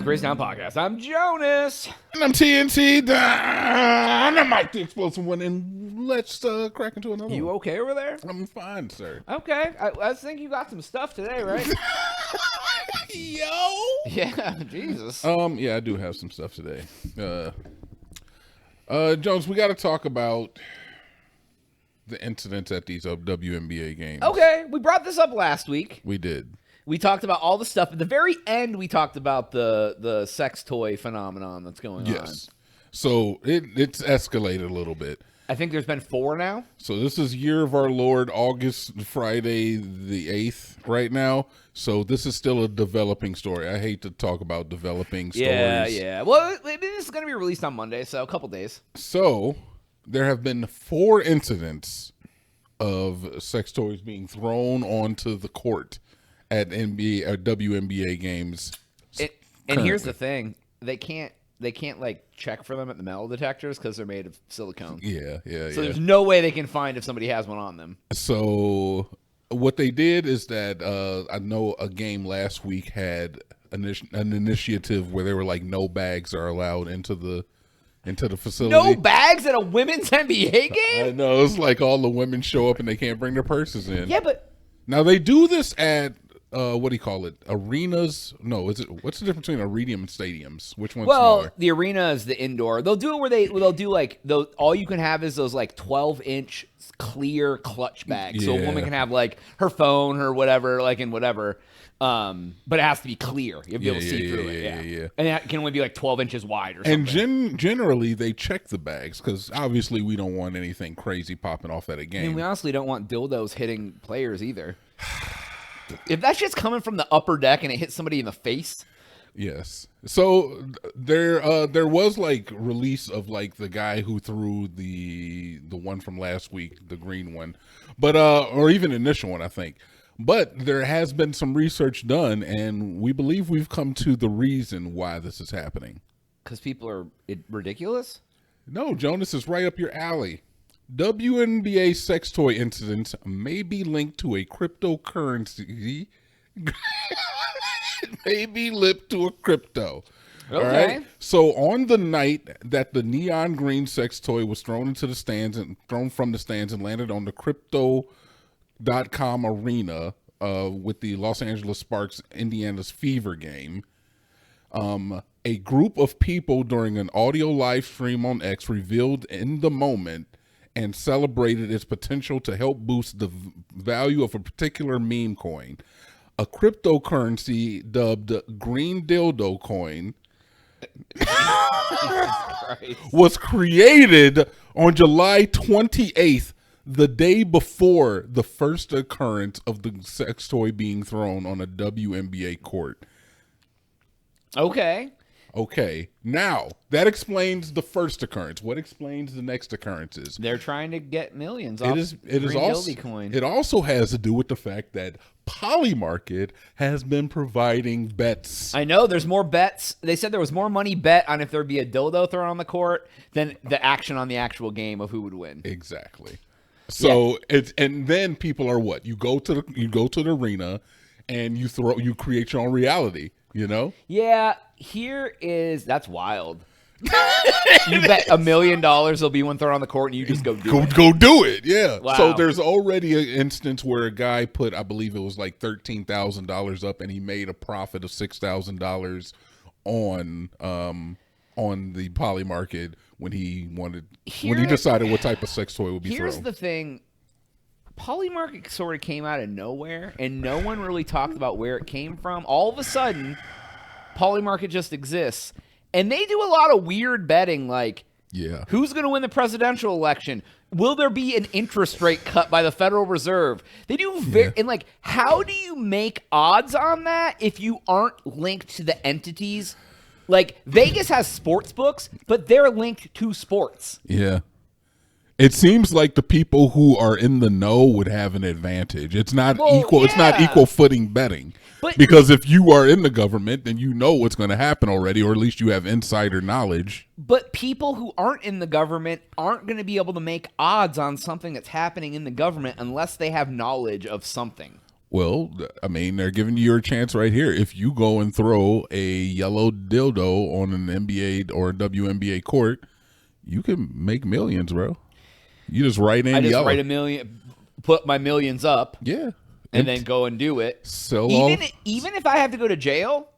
Crazy Town Podcast. I'm Jonas. And I'm TNT. And I'm Mike the Explosive One. And let's crack into another You one. okay over there? I'm fine, sir. Okay. I think you got some stuff today, right? Yo! Yeah, Jesus. Yeah, I do have some stuff today. Jones, we got to talk about the incidents at these WNBA games. Okay, we brought this up last week. We did. We talked about all the stuff. At the very end, we talked about the sex toy phenomenon that's going on. Yes. So it's escalated a little bit. I think there's been 4 now. So this is Year of Our Lord, August, Friday the 8th right now. So this is still a developing story. I hate to talk about developing stories. Yeah. Well, this is going to be released on Monday, so a couple days. So there have been 4 incidents of sex toys being thrown onto the court at WNBA games. And here's the thing: they can't like check for them at the metal detectors because they're made of silicone. Yeah. So there's no way they can find if somebody has one on them. So what they did is that I know a game last week had an initiative where they were like, no bags are allowed into the facility. No bags at a women's NBA game? I know, it's like all the women show up and they can't bring their purses in. Yeah, but now they do this at what do you call it? Arenas? No, what's the difference between arenum and stadiums? Which one's smaller? The arena is the indoor. They'll do it where they'll do like all you can have is those like 12-inch clear clutch bags. So a woman can have like her phone or whatever, like in whatever. But it has to be clear. You have to be able to see through it. Yeah. And it can only be like 12 inches wide or something. And generally they check the bags because obviously we don't want anything crazy popping off at a game. I mean, we honestly don't want dildos hitting players either. If that shit's coming from the upper deck and it hits somebody in the face. Yes. So there was like release of like the guy who threw the one from last week, the green one, but or even initial one, I think. But there has been some research done, and we believe we've come to the reason why this is happening. Because people are ridiculous? No, Jonas, is right up your alley. WNBA sex toy incidents may be linked to a cryptocurrency. May be linked to a crypto. Okay. All right? So on the night that the neon green sex toy was thrown from the stands and landed on the crypto.com arena with the Los Angeles Sparks Indiana's Fever game, a group of people during an audio live stream on X revealed in the moment and celebrated its potential to help boost the value of a particular meme coin. A cryptocurrency dubbed Green Dildo Coin was created on July 28th, the day before the first occurrence of the sex toy being thrown on a WNBA court. Okay, now that explains the first occurrence. What explains the next occurrences? They're trying to get millions off It is also coin. It also has to do with the fact that Polymarket has been providing bets. I know there's more bets. They said there was more money bet on if there'd be a dildo thrown on the court than the action on the actual game of who would win. Exactly. So and then people are what? You go to the arena and you create your own reality, you know? Yeah, that's wild. You bet $1 million there'll be one thrown on the court and you just go do it. Go do it, yeah. Wow. So there's already an instance where a guy put, I believe it was like $13,000 up, and he made a profit of $6,000 on the Polymarket when he decided what type of sex toy would be thrown. Here's the thing. Polymarket sort of came out of nowhere, and no one really talked about where it came from. All of a sudden, Polymarket just exists. And they do a lot of weird betting, like, who's going to win the presidential election? Will there be an interest rate cut by the Federal Reserve? They do and like, how do you make odds on that if you aren't linked to the entities? Like, Vegas has sports books, but they're linked to sports. Yeah. It seems like the people who are in the know would have an advantage. It's not equal. Yeah. It's not equal footing betting. Because if you are in the government, then you know what's going to happen already, or at least you have insider knowledge. But people who aren't in the government aren't going to be able to make odds on something that's happening in the government unless they have knowledge of something. Well, I mean, they're giving you your chance right here. If you go and throw a yellow dildo on an NBA or a WNBA court, you can make millions, bro. You just write in I just yellow. write a million, put my millions up, Yeah. and then go and do it. Sell Even off. even if I have to go to jail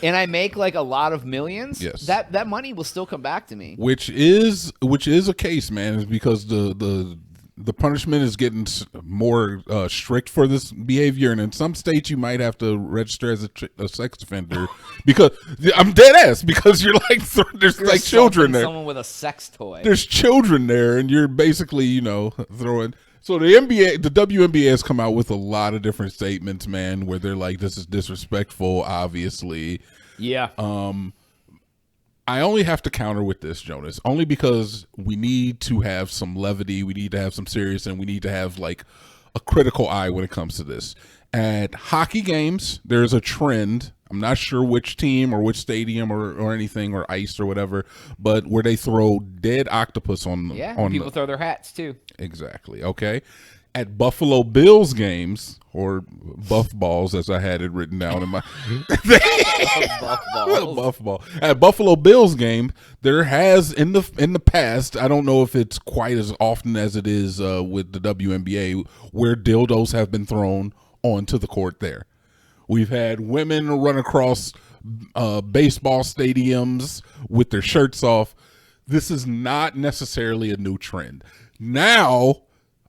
and I make like a lot of millions, Yes. that money will still come back to me. Which is a case, man, is because the punishment is getting more strict for this behavior, and in some states you might have to register as a sex offender because I'm dead ass because you're like there's You're like children assaulting there. Someone with a sex toy. There's children there, and you're basically throwing. So the NBA, the WNBA has come out with a lot of different statements, man, where they're like, "This is disrespectful." Obviously, Yeah. I only have to counter with this, Jonas, only because we need to have some levity, we need to have some serious, and we need to have like a critical eye when it comes to this. At hockey games, there's a trend. I'm not sure which team or which stadium or anything or ice or whatever, but where they throw dead octopus on Yeah. on People throw their hats too. Exactly. Okay. At Buffalo Bills games, or Buff Balls, as I had it written down in my Buff balls. Buff Ball. At Buffalo Bills game, there has in the past, I don't know if it's quite as often as it is with the WNBA, where dildos have been thrown onto the court there. We've had women run across baseball stadiums with their shirts off. This is not necessarily a new trend. Now,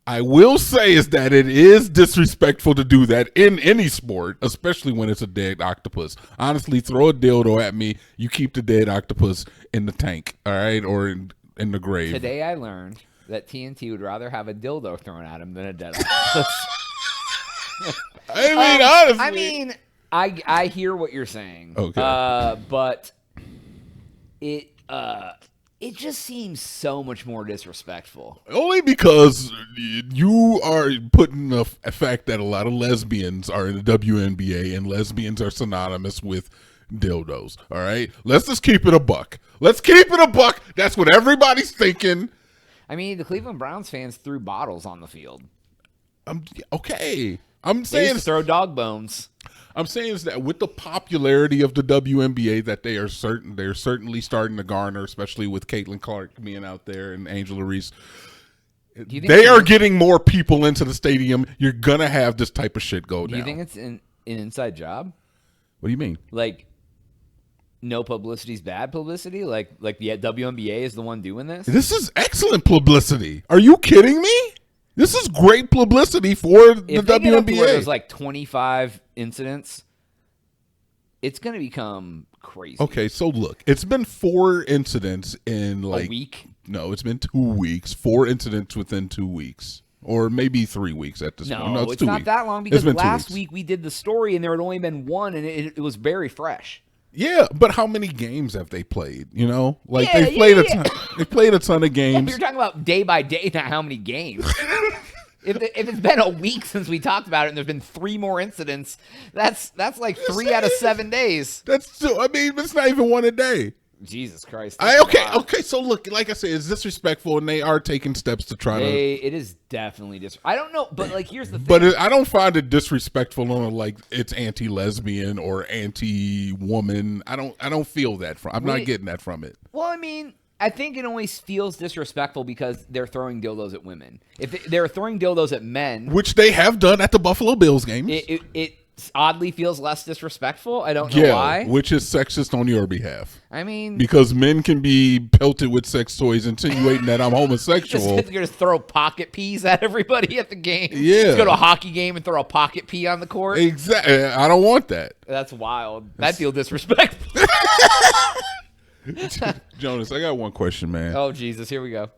I will say is that it is disrespectful to do that in any sport, especially when it's a dead octopus. Honestly, throw a dildo at me, you keep the dead octopus in the tank, all right, or in the grave. Today I learned that TNT would rather have a dildo thrown at him than a dead octopus. I mean, honestly. I mean, I hear what you're saying. Okay. But it just seems so much more disrespectful. Only because you are putting the fact that a lot of lesbians are in the WNBA and lesbians are synonymous with dildos. All right? Let's just keep it a buck. Let's keep it a buck. That's what everybody's thinking. I mean, the Cleveland Browns fans threw bottles on the field. Okay. I'm They saying used to throw dog bones. I'm saying is that with the popularity of the WNBA that they're certainly starting to garner, especially with Caitlin Clark being out there and Angela Reese. They are getting more people into the stadium. You're gonna have this type of shit go down. Do you think it's an inside job? What do you mean? Like, no publicity is bad publicity? Like the WNBA is the one doing this? This is excellent publicity. Are you kidding me? This is great publicity for the If they get up to where WNBA. there's like 25 incidents, it's going to become crazy. Okay, so look, it's been 4 incidents in like A week? No, it's been 2 weeks. 4 incidents within 2 weeks, or maybe 3 weeks at this point. No, it's 2 not weeks. that long It's because been 2 last weeks. week we did the story and there had only been one and it was very fresh. Yeah, but how many games have they played? You know, like Yeah, they played yeah, a ton. They played a ton of games. You're talking about day by day, not how many games. If it's been a week since we talked about it and there's been 3 more incidents, that's like 3 out of 7 days. That's still. I mean, it's not even one a day. Jesus Christ. Okay. So look, like I said, it's disrespectful, and they are taking steps to try to. It is definitely I don't know, but like here's the thing. But I don't find it disrespectful on like it's anti-lesbian or anti-woman. I don't feel that from. I'm not getting that from it. Well, I mean, I think it only feels disrespectful because they're throwing dildos at women. If they're throwing dildos at men, Which they have done at the Buffalo Bills games. it oddly feels less disrespectful. I don't know why. Which is sexist on your behalf. I mean, Because men can be pelted with sex toys insinuating that I'm homosexual. you're going to throw pocket peas at everybody at the game. Yeah. Just go to a hockey game and throw a pocket pea on the court. Exactly. I don't want that. That's wild. That feels disrespectful. Jonas, I got one question, man. Oh, Jesus. Here we go.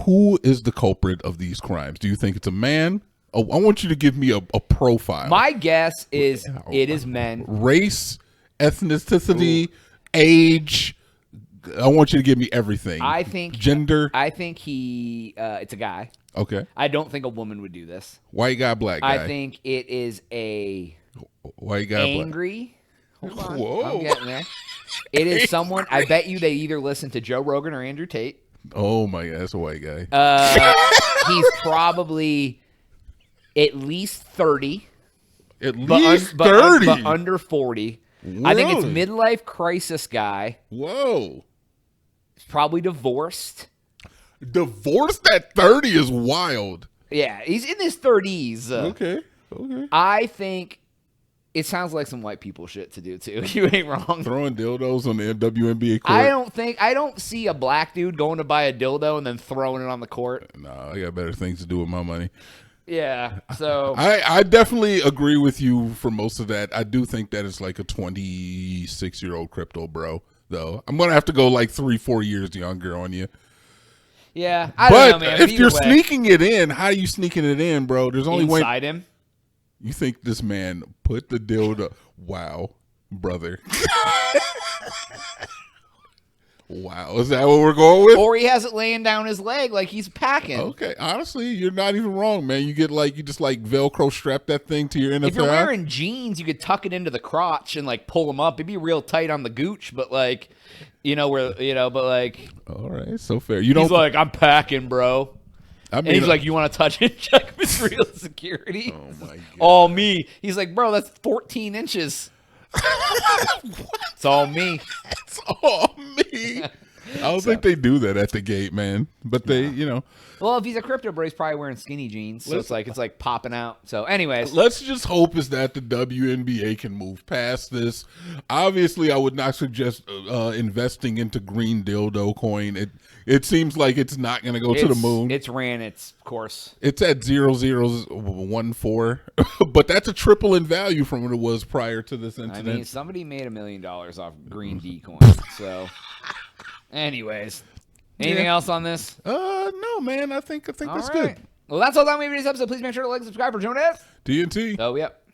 Who is the culprit of these crimes? Do you think it's a man? Oh, I want you to give me a profile. My guess is it is men. Race, ethnicity, age. I want you to give me everything. I think gender. I think it's a guy. Okay. I don't think a woman would do this. White guy, black guy. I think it is a white guy, angry. Hold on. Whoa. I'm getting there. It is someone. I bet you they either listen to Joe Rogan or Andrew Tate. Oh my God, that's a white guy. He's probably At least 30. At least 30? But under 40. I think it's Really? midlife crisis guy. Whoa. He's probably divorced. Divorced at 30 is wild. Yeah, he's in his 30s. Okay. I think it sounds like some white people shit to do too. You ain't wrong. Throwing dildos on the WNBA court. I don't see a black dude going to buy a dildo and then throwing it on the court. No, I got better things to do with my money. Yeah, so I definitely agree with you for most of that. I do think that it's like a 26-year-old crypto bro, though. I'm going to have to go like 3-4 years younger on you. yeah, I don't know, man. If you're Either way, sneaking it in, how are you sneaking it in, bro? There's only way. inside him. You think this man put the dildo? Wow, brother. Wow, is that what we're going with? Or he has it laying down his leg like he's packing. Okay, honestly, you're not even wrong, man. You just Velcro strap that thing to your inner If you're thigh. wearing jeans, you could tuck it into the crotch and like pull them up. It'd be real tight on the gooch, but like, but like, All right, so fair. You don't. he's like, I'm packing, bro. I mean, And he's like, you want to touch it? Check his real security. oh my god. All me. He's like, bro, that's 14 inches. It's all me. It's all me. I don't think they do that at the gate, man. But they, Well, if he's a crypto bro, he's probably wearing skinny jeans, so it's like popping out. So, anyways, let's just hope is that the WNBA can move past this. Obviously, I would not suggest investing into green dildo coin. It seems like it's not going to go to the moon. It's ran its course. It's at 0014, but that's a triple in value from what it was prior to this incident. I mean, somebody made $1 million off green D coin. So, anyways, anything else on this? No, man. I think that's All good. right. Well, that's all that we have for this episode. Please make sure to like and subscribe for Jonas. TNT. Oh, yep.